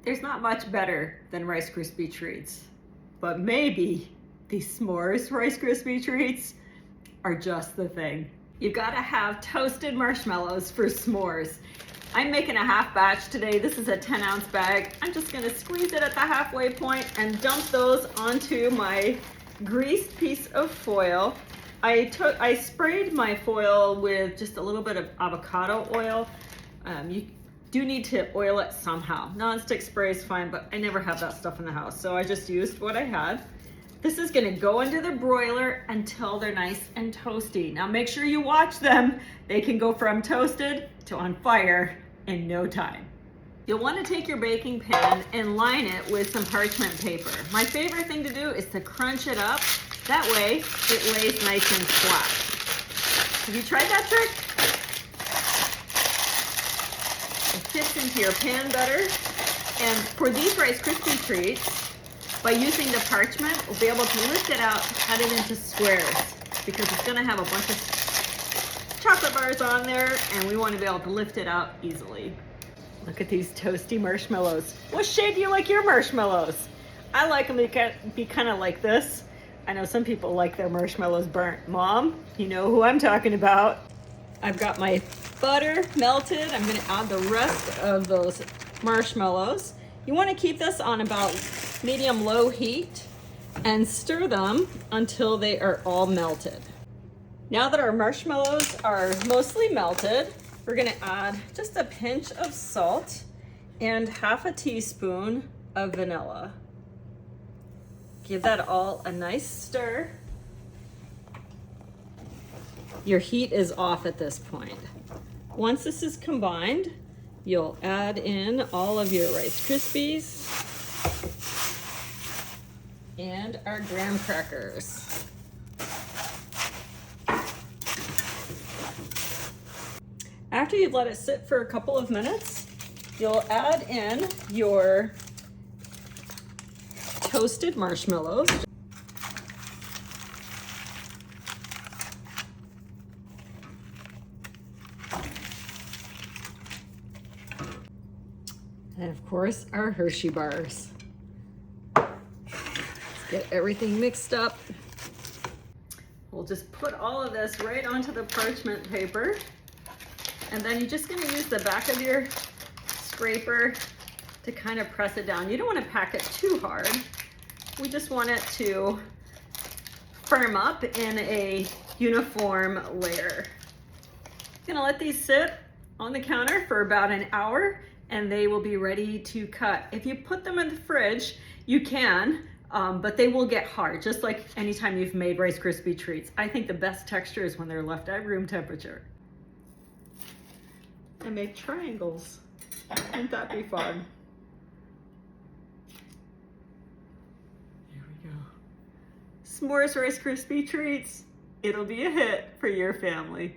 There's not much better than Rice Krispie treats, but maybe these s'mores Rice Krispie treats are just the thing. You gotta have toasted marshmallows for s'mores. I'm making a half batch today. This is a 10-ounce bag. I'm just gonna squeeze it at the halfway point and dump those onto my greased piece of foil. I sprayed my foil with just a little bit of avocado oil. You do need to oil it somehow. Non-stick spray is fine, but I never have that stuff in the house, so I just used what I had. This is gonna go into the broiler until they're nice and toasty. Now make sure you watch them. They can go from toasted to on fire in no time. You'll want to take your baking pan and line it with some parchment paper. My favorite thing to do is to crunch it up. That way it lays nice and flat. Have you tried that trick? It fits into your pan better. And for these Rice Krispie treats, by using the parchment, we'll be able to lift it out, cut it into squares, because it's gonna have a bunch of chocolate bars on there, and we wanna be able to lift it out easily. Look at these toasty marshmallows. What shade do you like your marshmallows? I like them to be kind of like this. I know some people like their marshmallows burnt. Mom, you know who I'm talking about. I've got my butter melted. I'm gonna add the rest of those marshmallows. You wanna keep this on about medium-low heat and stir them until they are all melted. Now that our marshmallows are mostly melted, we're gonna add just a pinch of salt and half a teaspoon of vanilla. Give that all a nice stir. Your heat is off at this point. Once this is combined, you'll add in all of your Rice Krispies and our graham crackers. After you've let it sit for a couple of minutes, you'll add in your toasted marshmallows. And of course, our Hershey bars. Let's get everything mixed up. We'll just put all of this right onto the parchment paper. And then you're just gonna use the back of your scraper to kind of press it down. You don't wanna pack it too hard. We just want it to firm up in a uniform layer. Gonna let these sit on the counter for about an hour and they will be ready to cut. If you put them in the fridge, you can, but they will get hard, just like anytime you've made Rice Krispie treats. I think the best texture is when they're left at room temperature. And make triangles. Wouldn't that be fun? There we go. S'mores Rice Krispie treats. It'll be a hit for your family.